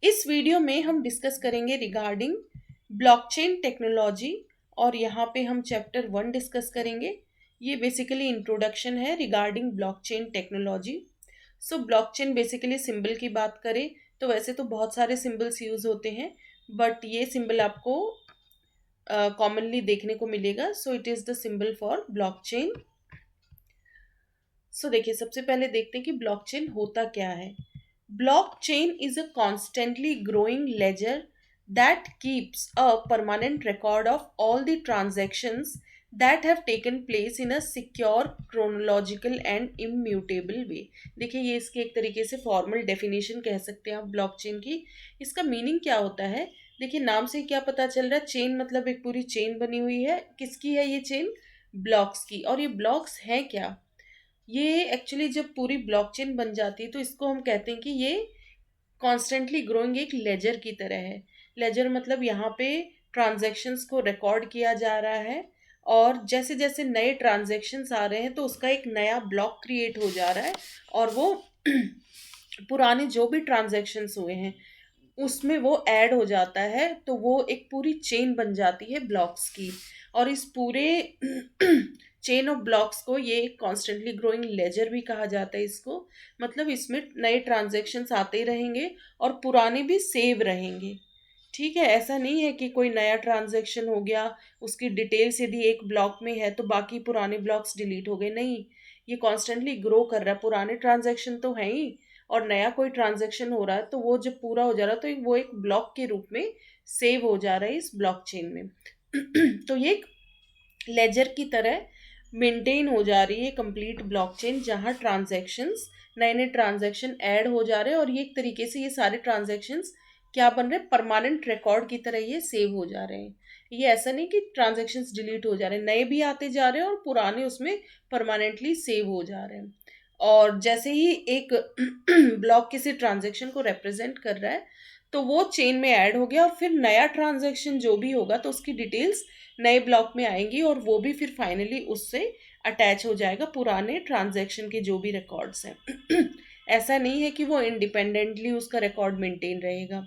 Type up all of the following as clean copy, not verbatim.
इस वीडियो में हम डिस्कस करेंगे रिगार्डिंग ब्लॉकचेन टेक्नोलॉजी और यहाँ पे हम चैप्टर 1 डिस्कस करेंगे। ये बेसिकली इंट्रोडक्शन है रिगार्डिंग ब्लॉकचेन टेक्नोलॉजी। सो ब्लॉकचेन बेसिकली सिंबल की बात करें तो वैसे तो बहुत सारे सिंबल्स यूज होते हैं, बट ये सिंबल आपको कॉमनली देखने को मिलेगा। So it is the symbol for blockchain. So देखिए, सबसे पहले देखते हैं कि ब्लॉकचेन होता क्या है। Blockchain is a constantly growing ledger that keeps a permanent record of all the transactions that have taken place in a secure, chronological and immutable way। देखिए, ये इसकी एक तरीके से फॉर्मल डेफिनेशन कह सकते हैं आप ब्लॉकचेन की। इसका मीनिंग क्या होता है? देखिए, नाम से क्या पता चल रहा है, चेन मतलब एक पूरी चेन बनी हुई है। किसकी है ये चेन? ब्लॉक्स की। और ये ब्लॉक्स है क्या? ये एक्चुअली जब पूरी ब्लॉकचेन बन जाती है तो इसको हम कहते हैं कि ये कॉन्स्टेंटली ग्रोइंग एक लेजर की तरह है। लेजर मतलब यहाँ पे ट्रांजैक्शंस को रिकॉर्ड किया जा रहा है, और जैसे जैसे नए ट्रांजैक्शंस आ रहे हैं तो उसका एक नया ब्लॉक क्रिएट हो जा रहा है, और वो पुराने जो भी ट्रांजैक्शंस हुए हैं उसमें वो ऐड हो जाता है, तो वो एक पूरी चेन बन जाती है ब्लॉक्स की। और इस पूरे चेन ऑफ ब्लॉक्स को ये कॉन्स्टेंटली ग्रोइंग लेजर भी कहा जाता है इसको। मतलब इसमें नए ट्रांजैक्शंस आते रहेंगे और पुराने भी सेव रहेंगे। ठीक है, ऐसा नहीं है कि कोई नया ट्रांजैक्शन हो गया, उसकी डिटेल्स यदि एक ब्लॉक में है तो बाकी पुराने ब्लॉक्स डिलीट हो गए। नहीं, ये कॉन्स्टेंटली ग्रो कर रहा है। पुराने ट्रांजैक्शन तो हैं ही, और नया कोई ट्रांजैक्शन हो रहा है तो वो जब पूरा हो जा रहा है तो वो एक ब्लॉक के रूप में सेव हो जा रहा है इस ब्लॉकचेन में। तो ये एक लेजर की तरह मेंटेन हो जा रही है कंप्लीट ब्लॉकचेन, जहां ट्रांजैक्शंस, नए नए ट्रांजैक्शन ऐड हो जा रहे हैं, और ये एक तरीके से ये सारे ट्रांजैक्शंस क्या बन रहे हैं, परमानेंट रिकॉर्ड की तरह ये सेव हो जा रहे हैं। ये ऐसा नहीं कि ट्रांजैक्शंस डिलीट हो जा रहे हैं, नए भी आते जा रहे हैं और पुराने उसमें परमानेंटली सेव हो जा रहे हैं। और जैसे ही एक ब्लॉक किसी ट्रांजैक्शन को रिप्रेजेंट कर रहा है तो वो चेन में ऐड हो गया, और फिर नया ट्रांजैक्शन जो भी होगा तो उसकी डिटेल्स नए ब्लॉक में आएंगी, और वो भी फिर फाइनली उससे अटैच हो जाएगा पुराने ट्रांजैक्शन के जो भी रिकॉर्ड्स हैं। ऐसा नहीं है कि वो इंडिपेंडेंटली उसका रिकॉर्ड मेंटेन रहेगा,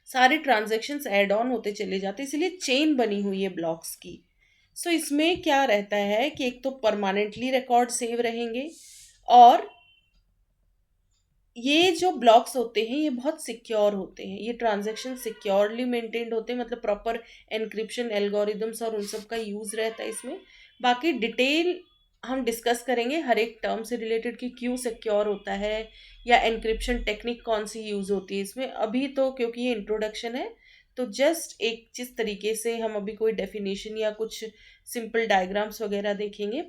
सारे ट्रांजैक्शंस ऐड ऑन होते चले जाते हैं, इसलिए चेन बनी हुई है ब्लॉक्स की। सो इसमें क्या रहता है कि एक तो परमानेंटली रिकॉर्ड सेव रहेंगे, और ये जो ब्लॉक्स होते हैं ये बहुत सिक्योर होते हैं, ये ट्रांजैक्शन सिक्योरली मेंटेन्ड होते हैं, मतलब प्रॉपर एनक्रिप्शन एल्गोरिदम्स और उन सब का यूज़ रहता है इसमें। बाकी डिटेल हम डिस्कस करेंगे हर एक टर्म से रिलेटेड कि क्यों सिक्योर होता है, या एनक्रिप्शन टेक्निक कौन सी यूज़ होती है इसमें। अभी तो क्योंकि ये इंट्रोडक्शन है तो जस्ट एक जिस तरीके से हम अभी कोई डेफिनेशन या कुछ सिंपल डायग्राम्स वगैरह देखेंगे।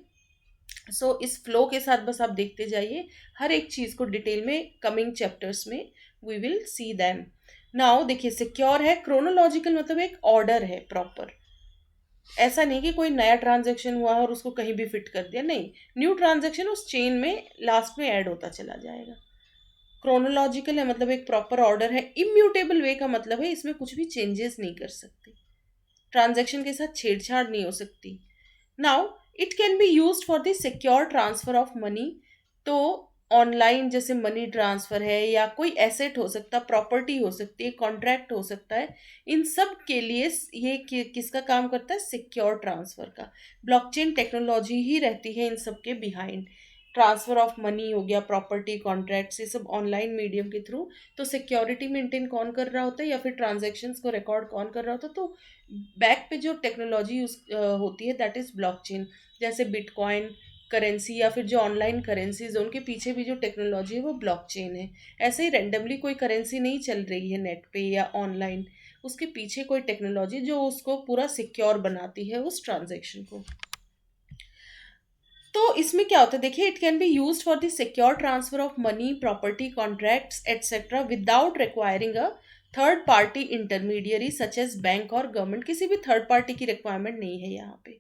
सो इस फ्लो के साथ बस आप देखते जाइए, हर एक चीज़ को डिटेल में कमिंग चैप्टर्स में we will see them. Now देखिए, सिक्योर है, क्रोनोलॉजिकल मतलब एक ऑर्डर है प्रॉपर। ऐसा नहीं कि कोई नया ट्रांजैक्शन हुआ और उसको कहीं भी फिट कर दिया, नहीं, न्यू ट्रांजैक्शन उस चेन में लास्ट में ऐड होता चला जाएगा। क्रोनोलॉजिकल है मतलब एक प्रॉपर ऑर्डर है। इम्यूटेबल वे का मतलब है इसमें कुछ भी चेंजेस नहीं कर सकते, ट्रांजैक्शन के साथ छेड़छाड़ नहीं हो सकती। Now it can be use for the secure transfer of money. तो ऑनलाइन जैसे मनी ट्रांसफर है, या कोई एसेट हो सकता है, प्रॉपर्टी हो सकती है, कॉन्ट्रैक्ट हो सकता है, इन सब के लिए ये किसका काम करता है? सिक्योर ट्रांसफर का। ब्लॉकचेन टेक्नोलॉजी ही रहती है इन सब के बिहाइंड। ट्रांसफर ऑफ मनी हो गया, प्रॉपर्टी, कॉन्ट्रैक्ट्स, ये सब ऑनलाइन मीडियम के थ्रू। तो सिक्योरिटी मेंटेन कौन कर रहा होता है, या फिर ट्रांजैक्शंस को रिकॉर्ड कौन कर रहा होता है? तो बैक पे जो टेक्नोलॉजी यूज होती है दैट इज ब्लॉकचेन। जैसे बिटकॉइन करेंसी या फिर जो ऑनलाइन करेंसीज है, उनके पीछे भी जो टेक्नोलॉजी है वो ब्लॉकचेन है। ऐसे ही रैंडमली कोई करेंसी नहीं चल रही है नेट पे या ऑनलाइन, उसके पीछे कोई टेक्नोलॉजी जो उसको पूरा सिक्योर बनाती है उस ट्रांजैक्शन को। तो इसमें क्या होता है, देखिए, it can be use for the secure transfer of money, property, contracts etcetera without requiring a third party intermediary such as bank और गवर्नमेंट। किसी भी थर्ड पार्टी की रिक्वायरमेंट नहीं है यहाँ पे,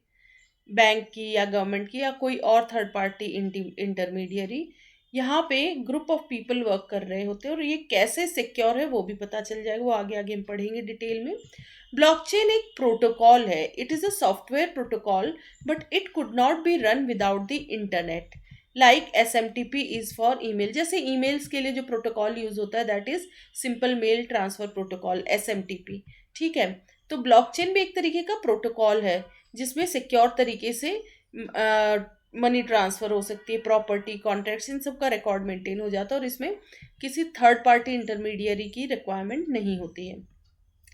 बैंक की या गवर्नमेंट की या कोई और थर्ड पार्टी इंटरमीडियरी। यहाँ पे ग्रुप ऑफ पीपल वर्क कर रहे होते हैं, और ये कैसे सिक्योर है वो भी पता चल जाएगा, वो आगे आगे हम पढ़ेंगे डिटेल में। ब्लॉकचेन एक प्रोटोकॉल है, it is a software protocol, but it could not be run without the internet. Like SMTP is for email, जैसे ईमेल्स के लिए जो प्रोटोकॉल यूज होता है that is simple mail transfer protocol, SMTP। ठीक है, तो ब्लॉकचेन भी एक तरीके का प्रोटोकॉल है जिसमें सिक्योर तरीके से मनी ट्रांसफर हो सकती है, प्रॉपर्टी, कॉन्ट्रैक्ट्स, इन सब का रिकॉर्ड मेंटेन हो जाता है और इसमें किसी थर्ड पार्टी इंटरमीडियरी की रिक्वायरमेंट नहीं होती है।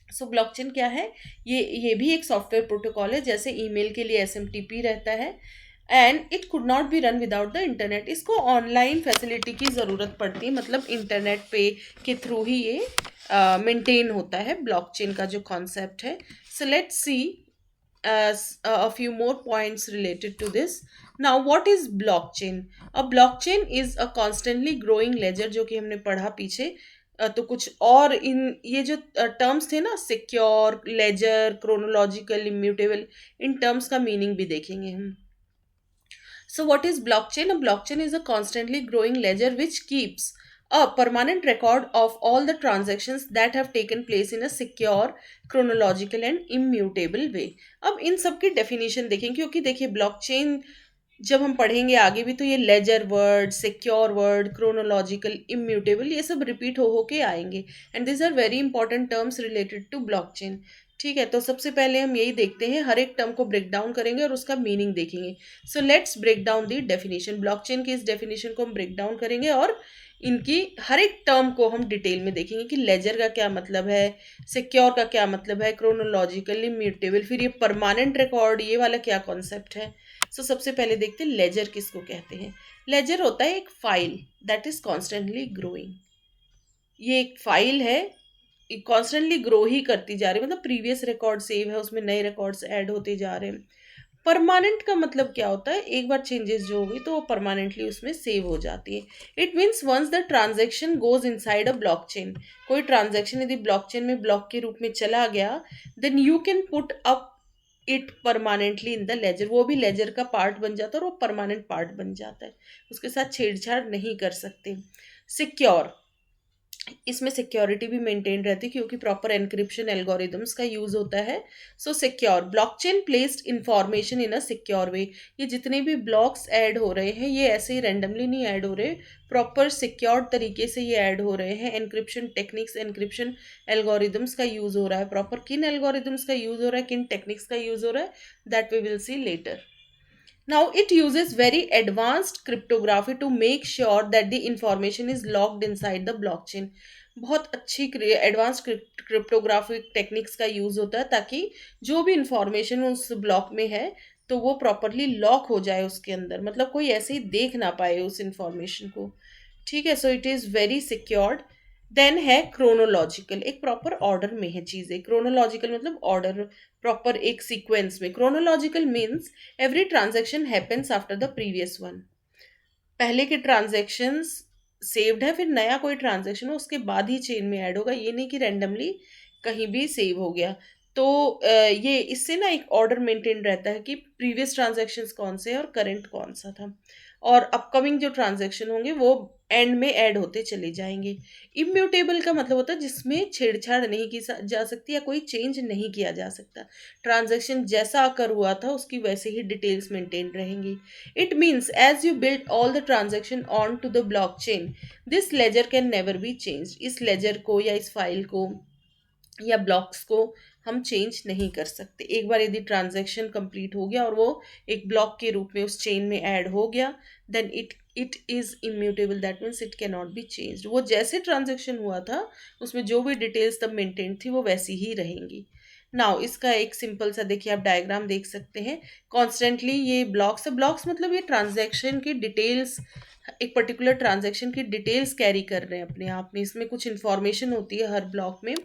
सो ब्लॉकचेन क्या है? ये भी एक सॉफ्टवेयर प्रोटोकॉल है, जैसे ईमेल के लिए SMTP रहता है, and it could not be run without the internet. इसको ऑनलाइन फैसिलिटी की ज़रूरत पड़ती है, मतलब इंटरनेट पे के थ्रू ही ये मेंटेन होता है ब्लॉकचेन का जो कॉन्सेप्ट है। So let's see a few more points related to this. Now, what is blockchain? A blockchain is a constantly growing ledger, जो कि हमने पढ़ा पीछे। तो कुछ और इन ये जो टर्म्स थे ना, सिक्योर, लेजर, क्रोनोलॉजिकल, इम्यूटेबल, इन टर्म्स का मीनिंग भी देखेंगे हम। So, what is blockchain? A blockchain is a constantly growing ledger which keeps a permanent record of all the transactions that have taken place in a secure, chronological and immutable way. अब इन सब की definition देखें, क्योंकि देखिए blockchain जब हम पढ़ेंगे आगे भी तो ये ledger word, secure word, chronological, immutable, ये सब रिपीट हो के आएंगे, and this are very important terms related to blockchain. ठीक है, तो सबसे पहले हम यही देखते हैं, हर एक टर्म को ब्रेक डाउन करेंगे और उसका मीनिंग देखेंगे। So let's break down the definition. Blockchain की इस डेफिनेशन को हम ब्रेक डाउन करेंगे और इनकी हर एक टर्म को हम डिटेल में देखेंगे कि लेजर का क्या मतलब है, सिक्योर का क्या मतलब है, क्रोनोलॉजिकल, इम्यूटेबल, फिर ये परमानेंट रिकॉर्ड, ये वाला क्या कॉन्सेप्ट है। सो सबसे पहले देखते हैं लेजर किसको कहते हैं। लेजर होता है एक file that is constantly growing. ये एक फाइल है, कॉन्स्टेंटली ग्रो ही करती जा रही है, मतलब प्रीवियस रिकॉर्ड सेव है, उसमें नए रिकॉर्ड्स ऐड होते जा रहे हैं। परमानेंट का मतलब क्या होता है? एक बार चेंजेस जो हो गई तो वो परमानेंटली उसमें सेव हो जाती है। It means once the transaction goes inside a blockchain, कोई ट्रांजेक्शन यदि ब्लॉकचेन में ब्लॉक के रूप में चला गया, then you can put up it permanently in the ledger. वो भी लेजर का पार्ट बन जाता है और वो परमानेंट पार्ट बन जाता है, उसके साथ छेड़छाड़ नहीं कर सकते। सिक्योर, इसमें सिक्योरिटी भी मेंटेन रहती है क्योंकि प्रॉपर एनक्रिप्शन एल्गोरिदम्स का यूज होता है। So secure, blockchain placed information in a secure way. ये जितने भी ब्लॉक्स ऐड हो रहे हैं ये ऐसे ही रैंडमली नहीं ऐड हो रहे, प्रॉपर सिक्योर तरीके से ये ऐड हो रहे हैं। एनक्रिप्शन टेक्निक्स, एनक्रिप्शन एल्गोरिदम्स का यूज हो रहा है। प्रॉपर किन एल्गोरिदम्स का यूज हो रहा है, किन टेक्निक्स का यूज हो रहा है, that we will see later. Now it uses very advanced cryptography to make sure that the information is locked inside the blockchain. बहुत अच्छी एडवांस क्रिप्टोग्राफिक टेक्निक्स का यूज होता है ताकि जो भी इंफॉर्मेशन उस ब्लॉक में है तो वो प्रॉपरली लॉक हो जाए उसके अंदर, मतलब कोई ऐसे ही देख ना पाए उस इंफॉर्मेशन को। ठीक है, so it is very secured. Then है क्रोनोलॉजिकल, एक प्रॉपर ऑर्डर में है चीज़ें। क्रोनोलॉजिकल मतलब ऑर्डर, प्रॉपर एक सीक्वेंस में। Chronological means every transaction happens after the previous one. पहले के ट्रांजेक्शन्स सेव्ड है, फिर नया कोई ट्रांजेक्शन हो उसके बाद ही चेन में ऐड होगा, ये नहीं कि रैंडमली कहीं भी सेव हो गया। तो ये इससे ना एक ऑर्डर मेंटेन रहता है कि प्रीवियस ट्रांजेक्शन्स कौन से हैं और करंट कौन सा था, और अपकमिंग जो ट्रांजेक्शन होंगे वो एंड में ऐड होते चले जाएंगे। इम्यूटेबल का मतलब होता है जिसमें छेड़छाड़ नहीं की जा सकती या कोई चेंज नहीं किया जा सकता। ट्रांजेक्शन जैसा आकर हुआ था उसकी वैसे ही डिटेल्स मेंटेन रहेंगी। It means as you build all the transaction on to the blockchain, this ledger can never be change. इस लेजर को या इस फाइल को या ब्लॉक्स को हम चेंज नहीं कर सकते। एक बार यदि ट्रांजैक्शन कंप्लीट हो गया और वो एक ब्लॉक के रूप में उस चेन में ऐड हो गया, then it is immutable, that means it can not be changed. वो जैसे ट्रांजैक्शन हुआ था उसमें जो भी डिटेल्स तब मेंटेन थी वो वैसी ही रहेंगी। नाउ इसका एक सिंपल सा देखिए आप डायग्राम देख सकते हैं। कॉन्स्टेंटली ये ब्लॉक्स है, ब्लॉक्स मतलब ये ट्रांजैक्शन की डिटेल्स, एक पर्टिकुलर ट्रांजैक्शन की डिटेल्स कैरी कर रहे हैं अपने आप में। इसमें कुछ इन्फॉर्मेशन होती है हर ब्लॉक में,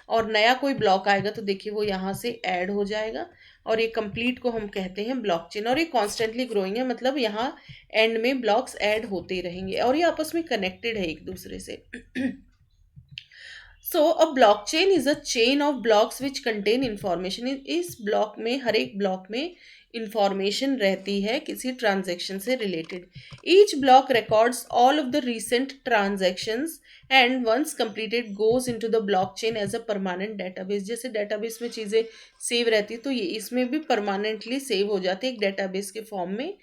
और नया कोई ब्लॉक आएगा तो देखिए वो यहाँ से ऐड हो जाएगा, और ये कंप्लीट को हम कहते हैं ब्लॉकचेन। और ये कॉन्स्टेंटली ग्रोइंग है, मतलब यहाँ एंड में ब्लॉक्स ऐड होते रहेंगे और ये आपस में कनेक्टेड है एक दूसरे से। So a blockchain is a chain of blocks which contain information. इस ब्लॉक में, हर एक ब्लॉक में इंफॉर्मेशन रहती है किसी ट्रांजेक्शन से related. Each block records all of the recent transactions and once completed goes into the blockchain as a permanent database. जैसे डेटाबेस में चीज़ें सेव रहती है तो ये इसमें भी परमानेंटली सेव हो जाती है एक डेटाबेस के फॉर्म में।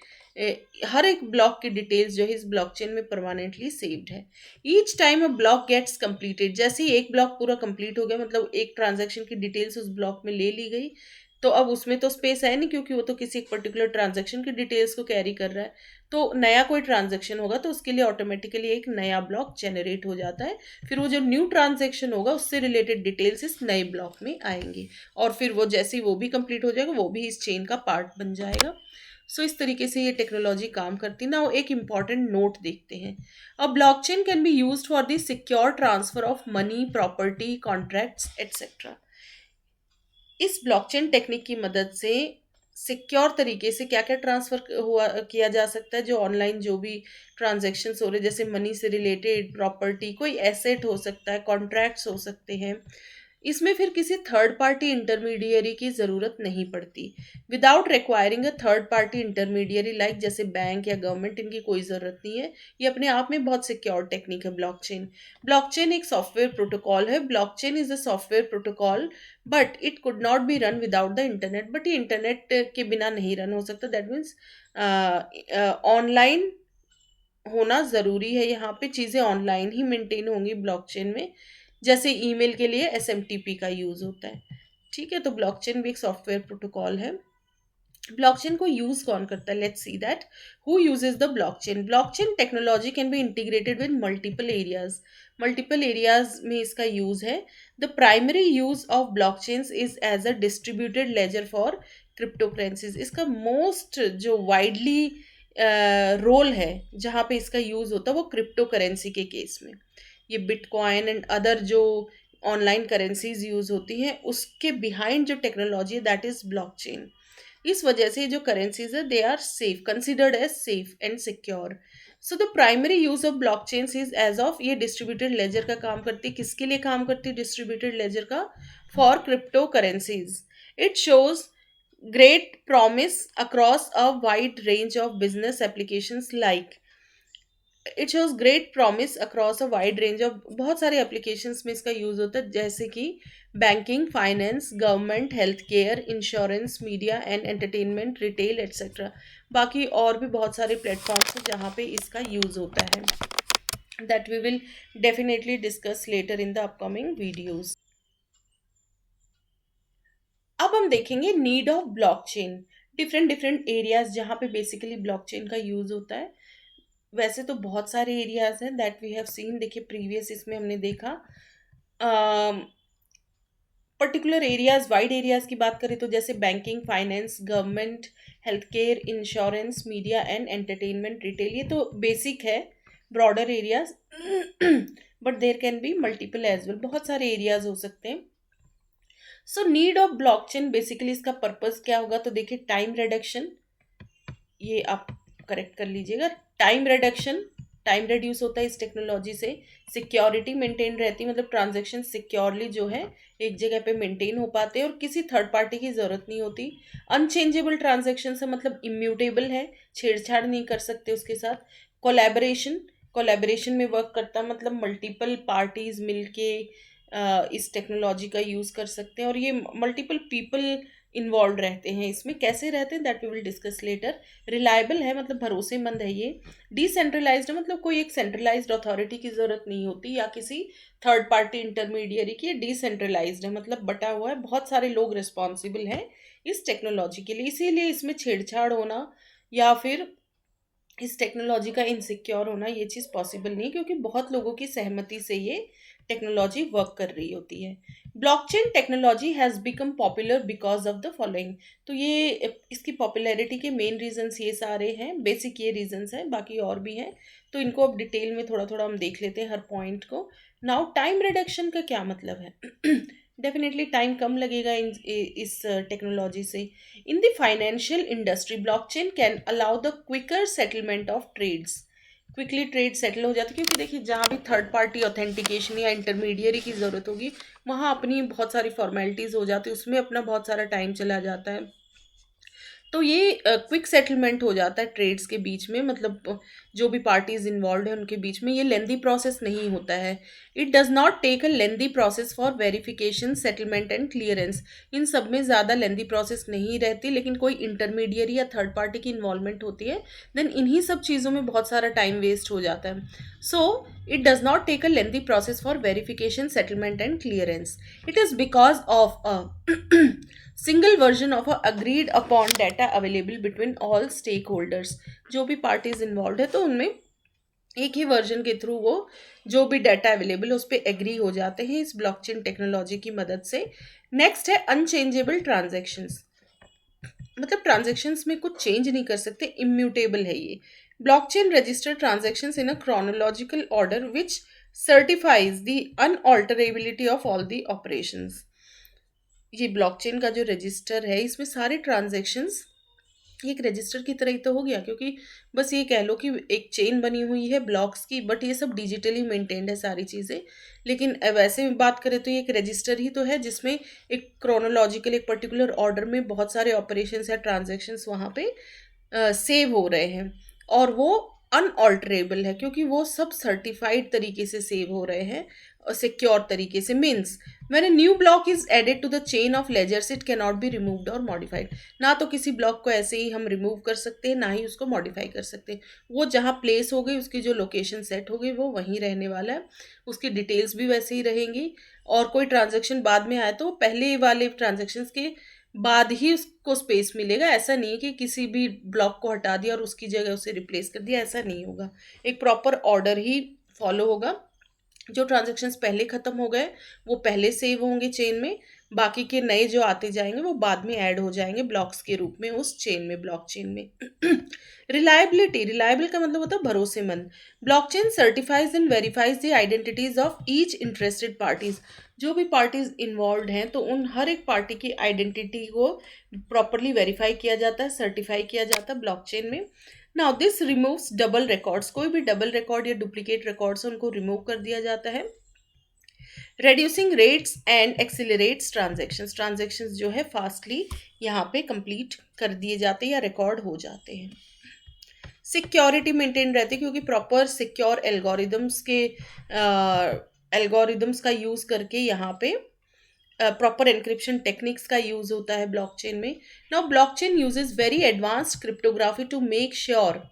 हर एक ब्लॉक की डिटेल्स जो है इस ब्लॉकचेन में परमानेंटली सेव्ड है। Each time a block gets completed, जैसे ही एक ब्लॉक पूरा कंप्लीट हो गया, मतलब एक ट्रांजैक्शन की डिटेल्स उस ब्लॉक में ले ली गई, तो अब उसमें तो स्पेस है नहीं, क्योंकि वो तो किसी एक पर्टिकुलर ट्रांजैक्शन की डिटेल्स को कैरी कर रहा है। तो नया कोई ट्रांजैक्शन होगा तो उसके लिए ऑटोमेटिकली एक नया ब्लॉक जनरेट हो जाता है। फिर वो जो न्यू ट्रांजैक्शन होगा उससे रिलेटेड डिटेल्स इस नए ब्लॉक में आएंगी, और फिर वो जैसे ही वो भी कंप्लीट हो जाएगा वो भी इस चेन का पार्ट बन जाएगा। सो इस तरीके से ये टेक्नोलॉजी काम करती है ना। एक इंपॉर्टेंट नोट देखते हैं। अ blockchain can be used for the secure transfer of money, property, contracts etcetera. इस ब्लॉकचेन टेक्निक की मदद से सिक्योर तरीके से क्या क्या ट्रांसफर हुआ किया जा सकता है, जो ऑनलाइन जो भी ट्रांजैक्शंस हो रहे हैं, जैसे मनी से रिलेटेड, प्रॉपर्टी, कोई एसेट हो सकता है, कॉन्ट्रैक्ट्स हो सकते हैं। इसमें फिर किसी थर्ड पार्टी इंटरमीडियरी की ज़रूरत नहीं पड़ती। Without requiring a third party intermediary, like जैसे बैंक या गवर्नमेंट, इनकी कोई ज़रूरत नहीं है। ये अपने आप में बहुत सिक्योर टेक्निक है ब्लॉकचेन। ब्लॉकचेन एक सॉफ्टवेयर प्रोटोकॉल है। Blockchain is a software protocol but it could not be run without the internet. But ये इंटरनेट के बिना नहीं रन हो सकता। दैट मीन्स ऑनलाइन होना ज़रूरी है। यहाँ पे चीज़ें ऑनलाइन ही मेंटेन होंगी ब्लॉकचेन में, जैसे ईमेल के लिए एसएमटीपी का यूज़ होता है। ठीक है, तो ब्लॉकचेन भी एक सॉफ्टवेयर प्रोटोकॉल है। ब्लॉकचेन को यूज कौन करता है? Let's see that who uses the blockchain. Blockchain technology can be integrated with multiple areas. Multiple areas में इसका यूज है। The primary use of blockchains is as a distributed ledger for crypto currencies. इसका most जो widely role है जहाँ पे इसका use होता है वो क्रिप्टो करेंसी के केस में। ये बिटकॉइन एंड अदर जो ऑनलाइन करेंसीज यूज होती हैं उसके बिहाइंड जो टेक्नोलॉजी है दैट इज ब्लॉकचेन। इस वजह से जो करेंसीज है they are safe, considered as safe and secure. So the primary use of blockchain is as of, ये डिस्ट्रीब्यूटेड लेजर का काम करती है। किसके लिए काम करती है डिस्ट्रीब्यूटेड लेजर का? For crypto currencies. It shows great promise across a wide range of business applications like, it shows great promise across a wide range of, बहुत सारे एप्लीकेशंस में इसका यूज होता है, जैसे कि banking, finance, government, health care, insurance, media and entertainment, retail etcetera. बाकी और भी बहुत सारे प्लेटफॉर्म्स हैं जहाँ पे इसका यूज होता है, that we will definitely discuss later in the upcoming videos. अब हम देखेंगे need of blockchain. Different different areas जहाँ पे बेसिकली ब्लॉकचेन का यूज होता है। वैसे तो बहुत सारे एरियाज हैं दैट वी हैव सीन। देखिए प्रीवियस इसमें हमने देखा पर्टिकुलर एरियाज, वाइड एरियाज की बात करें तो जैसे banking, finance, government, health care, insurance, media and entertainment, retail, ये तो बेसिक है, broader areas. But there can be multiple as well, बहुत सारे एरियाज हो सकते हैं। So need of blockchain, basically इसका पर्पस क्या होगा? तो देखिए टाइम रिडक्शन, ये आप करेक्ट कर लीजिएगा। टाइम रिडक्शन, टाइम रिड्यूस होता है इस टेक्नोलॉजी से। सिक्योरिटी मेंटेन रहती है, मतलब ट्रांजैक्शन सिक्योरली जो है एक जगह पे मेंटेन हो पाते हैं और किसी थर्ड पार्टी की ज़रूरत नहीं होती। अनचेंजेबल ट्रांजैक्शन से मतलब इम्यूटेबल है, छेड़छाड़ नहीं कर सकते उसके साथ। कोलैबोरेशन, कोलैबोरेशन में वर्क करता है, मतलब मल्टीपल पार्टीज मिलके इस टेक्नोलॉजी का यूज़ कर सकते हैं, और ये मल्टीपल पीपल इन्वॉल्व रहते हैं इसमें। कैसे रहते हैं that we will discuss later. Reliable है, मतलब भरोसेमंद है ये। डिसेंट्रलाइज्ड है, मतलब कोई एक सेंट्रलाइज्ड अथॉरिटी की ज़रूरत नहीं होती या किसी थर्ड पार्टी इंटरमीडियरी की। डिसेंट्रलाइज्ड है, मतलब बटा हुआ है, बहुत सारे लोग रिस्पॉन्सिबल हैं इस टेक्नोलॉजी के लिए, इसीलिए इसमें छेड़छाड़ होना या फिर इस टेक्नोलॉजी का इनसिक्योर होना ये चीज़ पॉसिबल नहीं, क्योंकि बहुत लोगों की सहमति से ये टेक्नोलॉजी वर्क कर रही होती है। Blockchain technology has become popular because of the following. तो ये इसकी पॉपुलैरिटी के मेन रीजंस ये सारे हैं, बेसिक ये रीजंस हैं, बाकी और भी हैं, तो इनको अब डिटेल में थोड़ा थोड़ा हम देख लेते हैं हर पॉइंट को। नाउ टाइम रिडक्शन का क्या मतलब है? डेफिनेटली टाइम कम लगेगा इस टेक्नोलॉजी से। In the financial industry blockchain can allow the quicker settlement of trades. Quickly trade settle हो जाता है, क्योंकि देखिए जहाँ भी थर्ड पार्टी ऑथेंटिकेशन या इंटरमीडियरी की ज़रूरत होगी वहाँ अपनी बहुत सारी फॉर्मेलिटीज़ हो जाती है, उसमें अपना बहुत सारा टाइम चला जाता है। तो ये क्विक सेटलमेंट हो जाता है ट्रेड्स के बीच में, मतलब जो भी पार्टीज इन्वॉल्व है उनके बीच में, ये लेंदी प्रोसेस नहीं होता है। It does not take a lengthy process for verification, settlement and clearance. इन सब में ज़्यादा लेंदी प्रोसेस नहीं रहती, लेकिन कोई इंटरमीडियरी या थर्ड पार्टी की इन्वॉल्वमेंट होती है, देन इन्हीं सब चीज़ों में बहुत सारा टाइम वेस्ट हो जाता है. सो it does not take a lengthy process for verification, settlement, and clearance. It is because of a single version of a agreed upon data available between all stakeholders. जो भी parties involved है तो उनमें एक ही version के through वो जो भी डाटा अवेलेबल है उस पर एग्री हो जाते हैं इस ब्लॉकचेन टेक्नोलॉजी की मदद से. नेक्स्ट है अनचेंजेबल ट्रांजेक्शन्स. मतलब ट्रांजेक्शन्स में कुछ चेंज नहीं कर सकते, इम्यूटेबल है ये. Blockchain register transactions in a chronological order which certifies the unalterability of all the operations. ये ब्लॉकचेन का जो रजिस्टर है इसमें सारे ट्रांजेक्शन्स एक रजिस्टर की तरह ही तो हो गया, क्योंकि बस ये कह लो कि एक चेन बनी हुई है ब्लॉक्स की, बट ये सब डिजिटली मेंटेन्ड है सारी चीज़ें. लेकिन वैसे बात करें तो ये एक रजिस्टर ही तो है जिसमें एक क्रोनोलॉजिकल एक पर्टिकुलर ऑर्डर में बहुत सारे ऑपरेशंस या ट्रांजैक्शंस वहाँ पे सेव हो रहे हैं, और वो अनऑल्टरेबल है क्योंकि वो सब सर्टिफाइड तरीके से सेव हो रहे हैं, सिक्योर तरीके से. Means when a new block is added to the chain of ledgers it can not be removed और मॉडिफाइड. ना तो किसी ब्लॉक को ऐसे ही हम रिमूव कर सकते हैं, ना ही उसको मॉडिफाई कर सकते हैं. वो जहाँ प्लेस हो गई, उसकी जो लोकेशन सेट हो गई वो वहीं रहने वाला है, उसकी डिटेल्स भी वैसे ही रहेंगी. और कोई ट्रांजेक्शन बाद में आए तो पहले वाले ट्रांजेक्शन्स के बाद ही उसको स्पेस मिलेगा. ऐसा नहीं है कि किसी भी ब्लॉक को हटा दिया और उसकी जगह उसे रिप्लेस कर दिया, ऐसा नहीं होगा. एक प्रॉपर ऑर्डर ही फॉलो होगा. जो ट्रांजेक्शन्स पहले ख़त्म हो गए वो पहले सेव होंगे चेन में, बाकी के नए जो आते जाएंगे वो बाद में ऐड हो जाएंगे ब्लॉक्स के रूप में उस चेन में, ब्लॉकचेन में. रिलायबिलिटी. रिलायबल का मतलब होता है भरोसेमंद. Blockchain certifies and verifies the identities of each interested parties. जो भी पार्टीज इन्वॉल्व हैं तो उन हर एक पार्टी की आइडेंटिटी को प्रॉपरली वेरीफाई किया जाता है, सर्टिफाई किया जाता है ब्लॉकचेन में. Now this removes double records. कोई भी डबल रिकॉर्ड या डुप्लीकेट रिकॉर्ड्स उनको रिमूव कर दिया जाता है. Reducing rates and accelerates transactions. Transactions जो है फास्टली यहाँ पे कंप्लीट कर दिए जाते हैं या रिकॉर्ड हो जाते हैं. सिक्योरिटी मेंटेन रहती है क्योंकि प्रॉपर सिक्योर एल्गोरिदम्स का यूज़ करके यहाँ पे प्रॉपर एन्क्रिप्शन टेक्निक्स का यूज़ होता है ब्लॉकचेन में. Now blockchain uses very advanced cryptography to make sure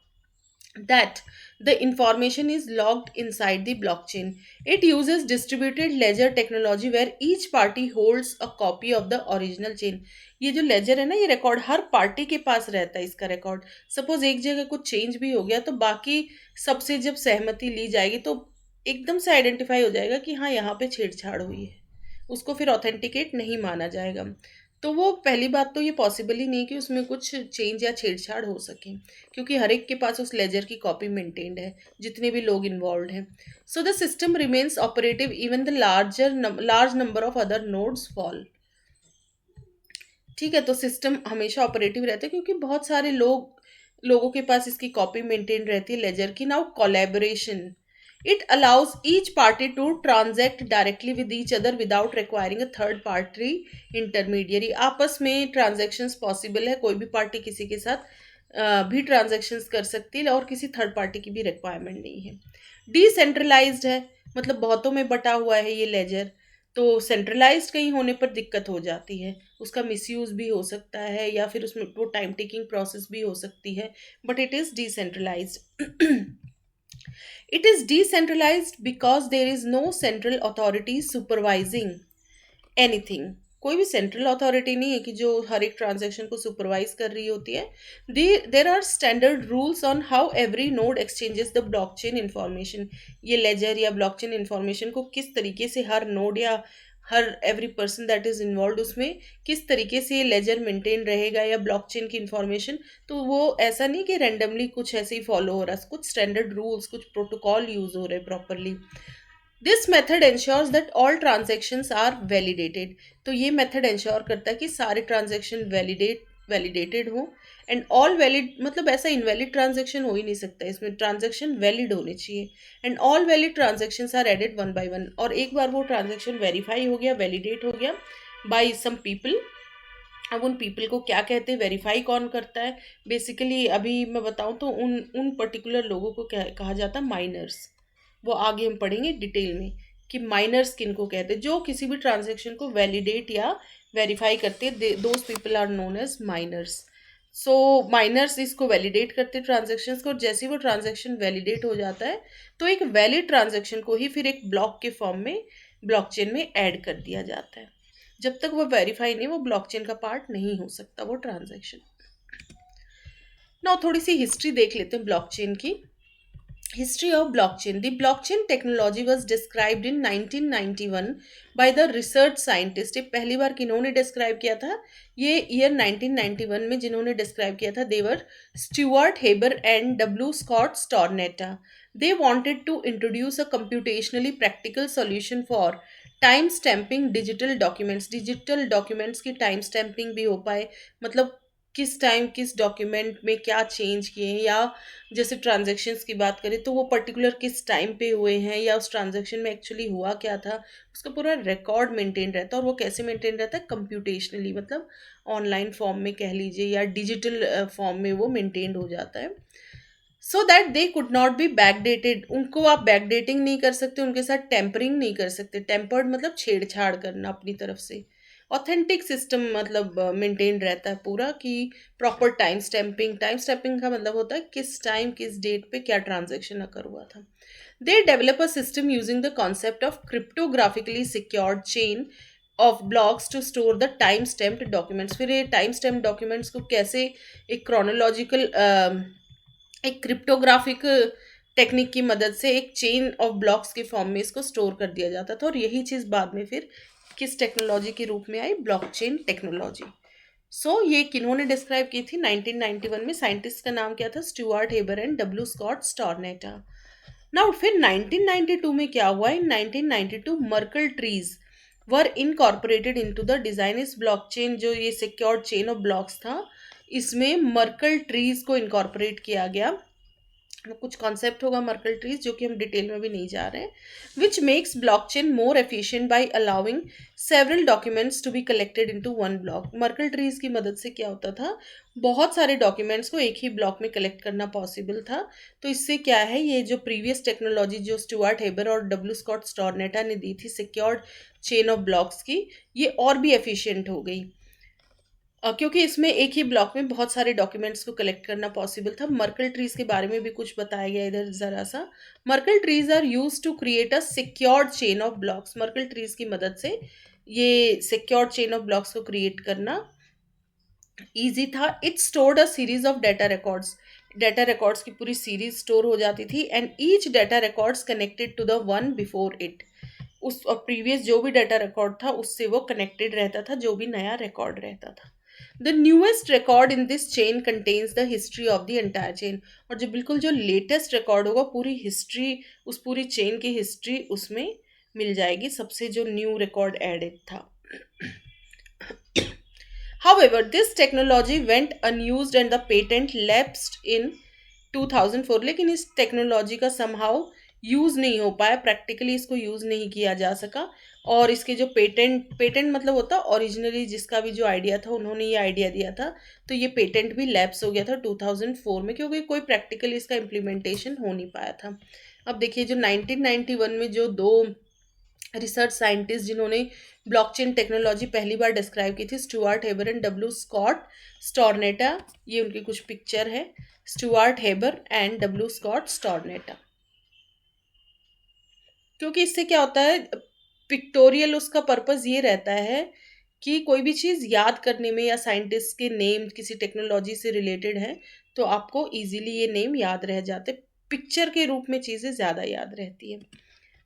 that the information is logged inside the blockchain. It uses distributed ledger technology where each party holds a copy of the original chain. ये जो laser है ना, ये record हर party के पास रहता है. इसका record suppose एक जगह कुछ चेंज भी हो गया तो बाकी सबसे जब सहमति ली जाएगी तो एकदम से आइडेंटिफाई हो जाएगा कि हाँ यहाँ पे छेड़छाड़ हुई है, उसको फिर ऑथेंटिकेट नहीं माना जाएगा. तो वो पहली बात तो ये पॉसिबल ही नहीं कि उसमें कुछ चेंज या छेड़छाड़ हो सके, क्योंकि हर एक के पास उस लेजर की कॉपी मेंटेन्ड है जितने भी लोग इन्वॉल्व हैं. So the system remains operative even the large number of other nodes fall. ठीक है, तो सिस्टम हमेशा ऑपरेटिव रहता है क्योंकि बहुत सारे लोगों के पास इसकी कॉपी मेंटेन रहती है लेजर की. Now collaboration. It allows each party to transact directly with each other without requiring a third party intermediary. आपस में ट्रांजेक्शन्स पॉसिबल है, कोई भी पार्टी किसी के साथ भी ट्रांजेक्शन्स कर सकती है और किसी थर्ड पार्टी की भी रिक्वायरमेंट नहीं है. डिसेंट्रलाइज्ड है, मतलब बहुतों में बटा हुआ है ये लेजर, तो सेंट्रलाइज्ड कहीं होने पर दिक्कत हो जाती है, उसका मिसयूज भी हो सकता है या फिर उसमें वो टाइम टेकिंग प्रोसेस भी हो सकती है. But it is decentralised. It is decentralized because there is no central authority supervising anything. कोई भी सेंट्रल अथॉरिटी नहीं है कि जो हर एक ट्रांजैक्शन को सुपरवाइज कर रही होती है. There are standard rules on how every node exchanges the blockchain information. ये लेजर या ब्लॉकचेन इंफॉर्मेशन को किस तरीके से हर नोड या हर every person that is involve उसमें किस तरीके से ये लेजर मेंटेन रहेगा या ब्लॉकचेन की इंफॉर्मेशन. तो वो ऐसा नहीं कि रैंडमली कुछ ऐसे ही फॉलो हो रहा है, कुछ स्टैंडर्ड रूल्स, कुछ प्रोटोकॉल यूज हो रहे हैं properly. This method ensures that all transactions are validated. तो ये मेथड इंश्योर करता है कि सारे ट्रांजेक्शन वैलिडेटेड हो. एंड ऑल वैलिड मतलब ऐसा इनवैलिड ट्रांजेक्शन हो ही नहीं सकता, इसमें ट्रांजेक्शन वैलिड होने चाहिए. And all valid transactions are added one by one. और एक बार वो ट्रांजेक्शन वेरीफाई हो गया, वैलिडेट हो गया बाय सम पीपल. अब उन पीपल को क्या कहते हैं, वेरीफाई कौन करता है, बेसिकली अभी मैं बताऊं तो उन पर्टिकुलर लोगों को क्या कहा जाता है, माइनर्स. वो आगे हम पढ़ेंगे डिटेल में कि माइनर्स किनको कहते हैं, जो किसी भी ट्रांजेक्शन को वैलिडेट या वेरीफाई करते हैं, those people are known as miners. So miners इसको वैलिडेट करते हैं ट्रांजेक्शन्स को, और जैसे ही वो ट्रांजेक्शन वैलिडेट हो जाता है तो एक वैलिड ट्रांजेक्शन को ही फिर एक ब्लॉक के फॉर्म में ब्लॉकचेन में ऐड कर दिया जाता है। जब तक वो वेरीफाई नहीं, वो ब्लॉकचेन का पार्ट नहीं हो सकता वो ट्रांजेक्शन। ना थोड़ी सी हिस्ट्री देख लेते हैं ब्लॉकचेन की। History of blockchain. The blockchain technology was described in 1991 by the research scientist. ये पहली बार किन्होंने डिस्क्राइब किया था? ये ईयर 1991 में जिन्होंने डिस्क्राइब किया था, they were Stuart Haber and W Scott Stornetta. They wanted to introduce a computationally practical solution for time stamping digital documents. Digital documents की टाइम स्टैंपिंग भी हो पाए, मतलब किस टाइम किस डॉक्यूमेंट में क्या चेंज किए हैं, या जैसे ट्रांजैक्शंस की बात करें तो वो पर्टिकुलर किस टाइम पे हुए हैं, या उस ट्रांजैक्शन में एक्चुअली हुआ क्या था, उसका पूरा रिकॉर्ड मेंटेन रहता है। और वो कैसे मेंटेन रहता है? कंप्यूटेशनली, मतलब ऑनलाइन फॉर्म में कह लीजिए या डिजिटल फॉर्म में वो मेंटेन हो जाता है। So that they could not B backdated, उनको आप बैकडेटिंग नहीं कर सकते, उनके साथ टेम्परिंग नहीं कर सकते। टेम्पर्ड मतलब छेड़छाड़ करना अपनी तरफ से। ऑथेंटिक सिस्टम मतलब मेंटेन रहता है पूरा, कि proper time stamping. Time stamping का मतलब होता है किस टाइम किस डेट पे क्या ट्रांजेक्शन अकर हुआ था। They develop a system using the concept of cryptographically secured chain of blocks to store the time stamped documents. फिर ये टाइम स्टैम्प डॉक्यूमेंट्स को कैसे एक क्रोनोलॉजिकल एक क्रिप्टोग्राफिक टेक्निक की मदद से एक चेन ऑफ ब्लॉक्स के फॉर्म में इसको स्टोर कर दिया जाता था। और यही चीज़ बाद में फिर किस टेक्नोलॉजी के रूप में आई? Blockchain technology. सो ये किन्होंने डिस्क्राइब की थी 1991 में? साइंटिस्ट का नाम क्या था? Stuart Haber and W Scott Stornetta. Now फिर 1992 में क्या हुआ? In 1992 Merkle trees were incorporated into the design. इस ब्लॉकचेन जो ये सिक्योर्ड चेन ऑफ ब्लॉक्स था, इसमें मर्कल ट्रीज को इनकॉर्पोरेट किया गया। कुछ कॉन्सेप्ट होगा मर्कल ट्रीज जो कि हम डिटेल में भी नहीं जा रहे हैं। Which makes blockchain more efficient by allowing several documents to be collected into one block. Merkle trees की मदद से क्या होता था? बहुत सारे डॉक्यूमेंट्स को एक ही ब्लॉक में कलेक्ट करना पॉसिबल था। तो इससे क्या है, ये जो प्रीवियस टेक्नोलॉजी जो स्टुअर्ट हेबर और डब्ल्यू स्कॉट स्टोरनेटा ने दी थी सिक्योर्ड चेन ऑफ ब्लॉक्स की, ये और भी एफिशिएंट हो गई। क्योंकि इसमें एक ही ब्लॉक में बहुत सारे डॉक्यूमेंट्स को कलेक्ट करना पॉसिबल था। मर्कल ट्रीज के बारे में भी कुछ बताया गया इधर ज़रा सा। Merkle trees are use to create a secured chain of blocks. Merkle trees की मदद से ये सिक्योर्ड चेन ऑफ ब्लॉक्स को क्रिएट करना ईजी था। It stored a series of data records. Data records की पूरी सीरीज स्टोर हो जाती थी, and each data records connected to the one before it. उस प्रीवियस जो भी डाटा रिकॉर्ड था उससे वो कनेक्टेड रहता था, जो भी नया रिकॉर्ड रहता था। The newest record in this chain contains the history of the entire chain. और जो बिल्कुल जो लेटेस्ट रिकॉर्ड होगा, पूरी हिस्ट्री, उस पूरी चेन की हिस्ट्री उसमें मिल जाएगी, सबसे जो न्यू रिकॉर्ड एडेड था। However, this technology went unused and the patent lapsed in 2004। लेकिन इस टेक्नोलॉजी का somehow यूज़ नहीं हो पाया, प्रैक्टिकली इसको यूज़ नहीं किया जा सका। और इसके जो पेटेंट मतलब होता है ओरिजिनली जिसका भी जो आइडिया था, उन्होंने ये आइडिया दिया था, तो ये पेटेंट भी लैप्स हो गया था 2004 में, क्योंकि कोई प्रैक्टिकली इसका इम्प्लीमेंटेशन हो नहीं पाया था। अब देखिए, जो 1991 में जो दो रिसर्च साइंटिस्ट जिन्होंने ब्लॉकचेन टेक्नोलॉजी पहली बार डिस्क्राइब की थी, Stuart Haber and W Scott Stornetta, ये उनकी कुछ पिक्चर है, Stuart Haber and W Scott Stornetta. क्योंकि इससे क्या होता है, पिक्टोरियल उसका पर्पस ये रहता है कि कोई भी चीज़ याद करने में, या साइंटिस्ट के नेम किसी टेक्नोलॉजी से रिलेटेड है तो आपको इजीली ये नेम याद रह जाते। पिक्चर के रूप में चीज़ें ज़्यादा याद रहती है।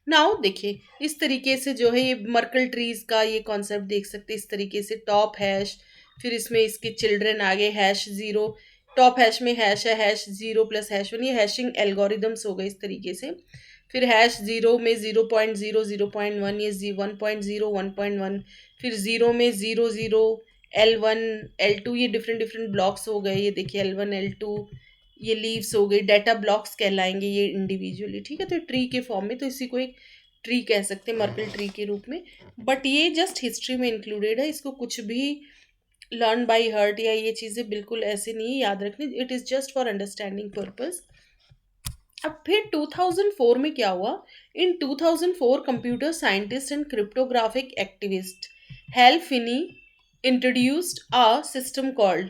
नाउ देखिए, इस तरीके से जो है ये मर्कल ट्रीज का ये कॉन्सेप्ट देख सकते हैं। इस तरीके से टॉप हैश, फिर इसमें इसके चिल्ड्रन आगे हैश ज़ीरो। टॉप हैश में हैश है, hash zero plus hash one, ये हैशिंग एल्गोरिदम्स हो गए इस तरीके से। फिर हैश ज़ीरो में 0.0 0.1, ये 1.0 1.1, फिर ज़ीरो में 0 0 L1 L2, ये डिफरेंट डिफरेंट ब्लॉक्स हो गए। ये देखिए L1 L2, ये लीव्स हो गई, डाटा ब्लॉक्स कहलाएंगे ये इंडिविजुअली, ठीक है। तो ट्री के फॉर्म में, तो इसी को एक ट्री कह सकते हैं, मर्कल ट्री के रूप में। बट ये जस्ट हिस्ट्री में इंक्लूडेड है, इसको कुछ भी लर्न बाय हार्ट या ये चीज़ें बिल्कुल ऐसे नहीं याद रखनी। It is just for understanding purpose. अब फिर 2004 में क्या हुआ? इन 2004 computer scientist and cryptographic activist hello Finney introduced a system called,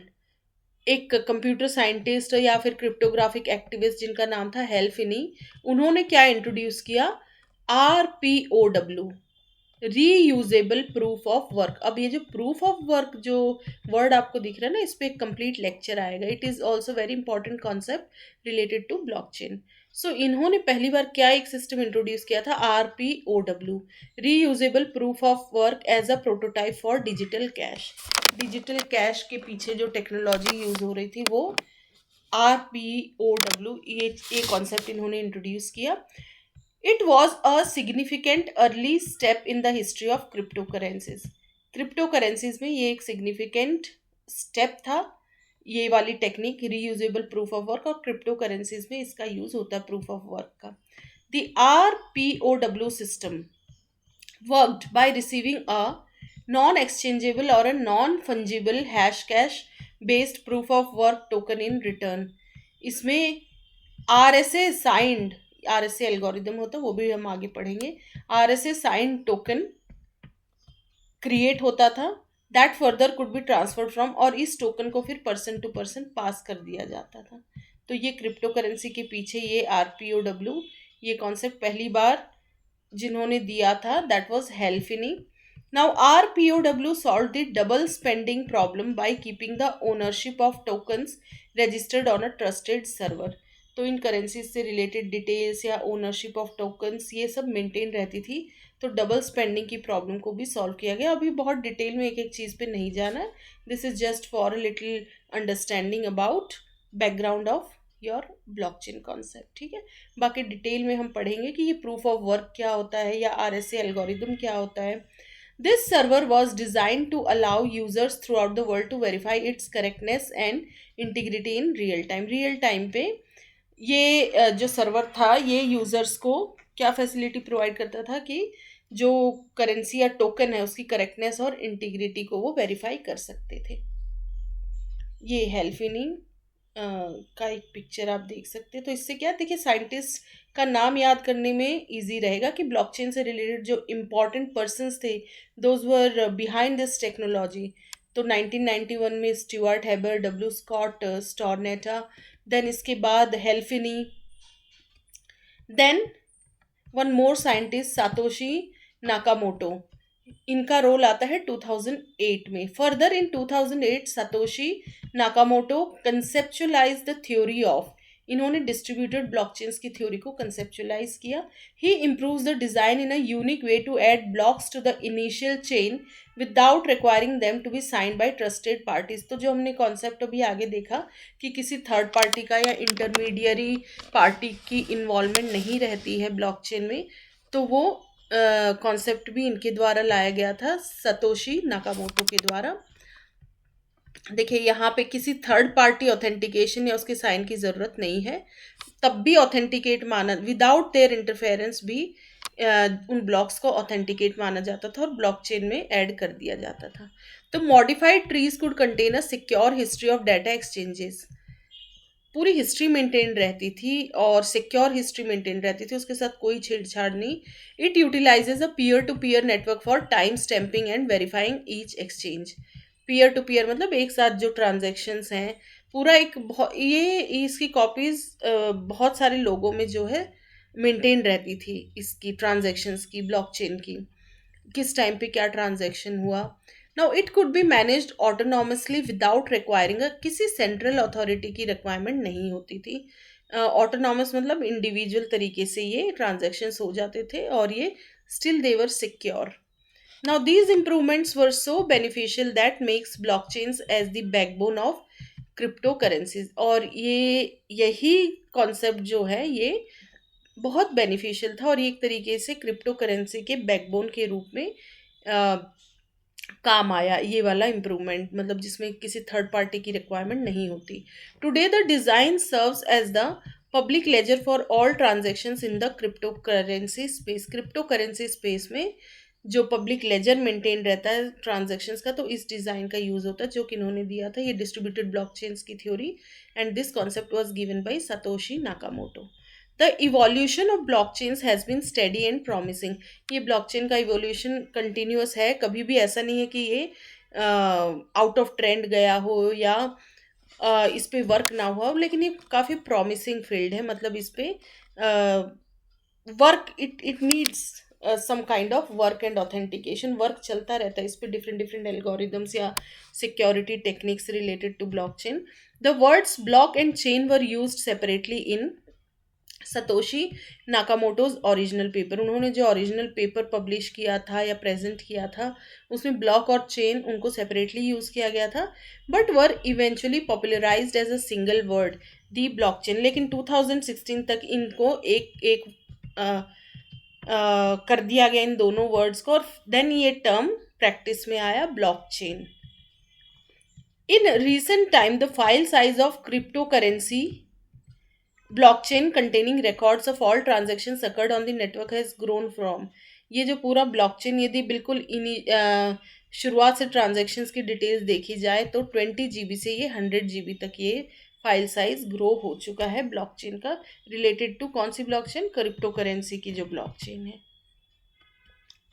एक कंप्यूटर साइंटिस्ट या फिर क्रिप्टोग्राफिक एक्टिविस्ट जिनका नाम था हेल फिनी, उन्होंने क्या इंट्रोड्यूस किया? RPOW, reusable proof of work. अब ये जो प्रूफ ऑफ वर्क जो वर्ड आपको दिख रहा है ना, इस पे एक कंप्लीट लेक्चर आएगा। It is also very important concept related to blockchain. So इन्होंने पहली बार क्या एक सिस्टम इंट्रोड्यूस किया था? RPOW, reusable proof of work as a prototype for digital cash. Digital cash के पीछे जो टेक्नोलॉजी यूज हो रही थी वो RPOW, ये कॉन्सेप्ट इन्होंने इंट्रोड्यूस किया। It was a significant early step in the history of cryptocurrencies. Cryptocurrencies में ये एक सिग्निफिकेंट स्टेप था, ये वाली technique reusable proof of work, और क्रिप्टो करेंसीज में इसका यूज होता है प्रूफ ऑफ वर्क का। The RPOW system worked by receiving a non exchangeable और a non fungible hash cash based proof of work token in return. इसमें RSA signed, RSA algorithm होता है, वो भी हम आगे पढ़ेंगे। RSA साइंड टोकन क्रिएट होता था, that further could be transferred from, और इस टोकन को फिर पर्सन टू पर्सन पास कर दिया जाता था। तो ये क्रिप्टो करेंसी के पीछे ये RPOW, ये कॉन्सेप्ट पहली बार जिन्होंने दिया था that was Hal Finney. Now RPOW solve the double spending problem by keeping the ownership of tokens registered on a trusted server. तो इन करेंसीज से रिलेटेड डिटेल्स या ओनरशिप ऑफ टोकन्स ये सब मेंटेन रहती थी, तो डबल स्पेंडिंग की प्रॉब्लम को भी सॉल्व किया गया। अभी बहुत डिटेल में एक एक चीज़ पे नहीं जाना है, this is just for a little understanding about background of your blockchain concept, ठीक है। बाकी डिटेल में हम पढ़ेंगे कि ये प्रूफ ऑफ वर्क क्या होता है या RSA एल्गोरिदम क्या होता है। This server was design to allow users throughout the world to verify its correctness and integrity in real time. Real time पे ये जो सर्वर था ये यूजर्स को क्या फैसिलिटी प्रोवाइड करता था कि जो करेंसी या टोकन है उसकी करेक्टनेस और इंटीग्रिटी को वो वेरीफाई कर सकते थे। ये हेल्फिनी का एक पिक्चर आप देख सकते हैं। तो इससे क्या देखिए, साइंटिस्ट का नाम याद करने में इजी रहेगा कि ब्लॉकचेन से रिलेटेड जो इम्पोर्टेंट पर्सन्स थे those were behind this technology. तो 1991 में Stuart Haber, W Scott Stornetta, then इसके बाद Hal Finney, then one more scientist Satoshi Nakamoto. इनका रोल आता है 2008 में। Further in 2008 Satoshi Nakamoto conceptualize the theory of, इन्होंने डिस्ट्रीब्यूटेड ब्लॉकचेन्स की थ्योरी को कंसेप्चुलाइज किया। He improves the design in a unique way to add blocks to the initial chain without requiring them to be sign by trusted parties. तो जो हमने concept अभी आगे देखा कि किसी थर्ड पार्टी का या इंटरमीडियरी पार्टी की इन्वॉल्वमेंट नहीं रहती है ब्लॉकचेन में, तो वो कॉन्सेप्ट भी इनके द्वारा लाया गया था, सतोशी नाकामोटो के द्वारा। देखिए यहाँ पे किसी थर्ड पार्टी ऑथेंटिकेशन या उसके साइन की ज़रूरत नहीं है, तब भी ऑथेंटिकेट माना, विदाउट देयर इंटरफेरेंस भी उन ब्लॉक्स को ऑथेंटिकेट माना जाता था और ब्लॉकचेन में ऐड कर दिया जाता था। तो modified trees could contain a secure history of data exchanges, पूरी हिस्ट्री मेंटेन रहती थी और सिक्योर हिस्ट्री मेंटेन रहती थी, उसके साथ कोई छेड़छाड़ नहीं। It utilises a peer to peer network for time stamping and verifying each exchange. Peer to peer मतलब एक साथ जो ट्रांजैक्शंस हैं, पूरा एक ये इसकी कॉपीज बहुत सारे लोगों में जो है मेंटेन रहती थी, इसकी ट्रांजैक्शंस की, ब्लॉकचेन की, किस टाइम पे क्या ट्रांजैक्शन हुआ। Now it could be managed autonomously without requiring किसी सेंट्रल अथॉरिटी की रिक्वायरमेंट नहीं होती थी। ऑटोनॉमस मतलब इंडिविजुअल तरीके से ये ट्रांजैक्शंस हो जाते थे और ये still they were secure. Now these improvements were so beneficial that makes blockchains as the backbone of crypto currencies. और ये यही कॉन्सेप्ट जो है ये बहुत बेनिफिशियल था और ये एक तरीके से क्रिप्टो करेंसी के बैकबोन के रूप में काम आया, ये वाला इम्प्रूवमेंट, मतलब जिसमें किसी थर्ड पार्टी की रिक्वायरमेंट नहीं होती। Today the design serves as the public ledger for all transactions in the crypto currency space. Crypto currency space में जो पब्लिक लेजर मेंटेन रहता है ट्रांजेक्शन्स का, तो इस डिज़ाइन का यूज़ होता है जो कि इन्होंने दिया था, ये डिस्ट्रीब्यूटेड ब्लॉकचेन्स की theory, and this concept was given by Satoshi Nakamoto. The evolution of blockchains has been steady and promising. ये ब्लॉकचेन का इवोल्यूशन कंटिन्यूअस है, कभी भी ऐसा नहीं है कि ये आउट ऑफ ट्रेंड गया हो या इस पे वर्क ना हुआ हो, लेकिन ये काफ़ी प्रॉमिसिंग फील्ड है. मतलब इस पे work, it needs some kind of work and authentication. Work चलता रहता है इस पे, डिफरेंट डिफरेंट एल्गोरिदम्स या security techniques related to blockchain. The words block and chain were used separately in Satoshi Nakamoto's original paper. उन्होंने जो original paper publish किया था या प्रेजेंट किया था, उसमें ब्लॉक और चेन उनको सेपरेटली यूज़ किया गया था, but were eventually popularised as a single word, the blockchain. लेकिन 2016 तक इनको एक एक कर दिया गया इन दोनों वर्ड्स को, और देन ये टर्म प्रैक्टिस में आया blockchain. In recent time the file size of crypto currency blockchain containing records of all transactions occurred on the network has grown from. ये जो पूरा ब्लॉकचेन, यदि बिल्कुल शुरुआत से ट्रांजैक्शंस की डिटेल्स देखी जाए तो 20 GB से ये 100 GB तक ये फाइल साइज ग्रो हो चुका है ब्लॉकचेन का. रिलेटेड टू कौन सी ब्लॉकचेन? क्रिप्टो करेंसी की जो ब्लॉकचेन है.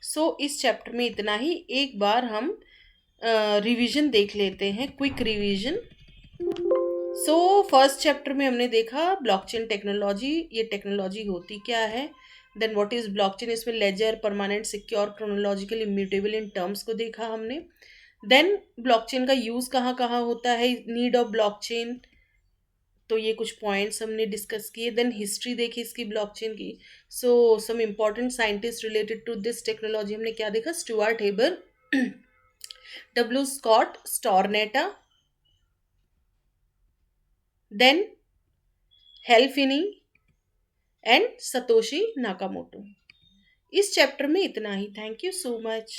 सो इस चैप्टर में इतना ही. एक बार हम रिवीजन देख लेते हैं, quick revision. So first chapter में हमने देखा ब्लॉकचेन टेक्नोलॉजी, ये टेक्नोलॉजी होती क्या है. देन व्हाट इज ब्लॉकचेन, इसमें ledger, permanent, secure, chronological, immutable इन टर्म्स को देखा हमने. देन ब्लॉकचेन का यूज़ कहाँ कहाँ होता है, नीड ऑफ ब्लॉकचेन, तो ये कुछ पॉइंट्स हमने डिस्कस किए. देन हिस्ट्री देखी इसकी ब्लॉकचेन की. So some important scientist related to this technology हमने क्या देखा? Stuart Haber, W Scott Stornetta, then Hal Finney and Satoshi Nakamoto. इस चैप्टर में इतना ही. Thank you so much.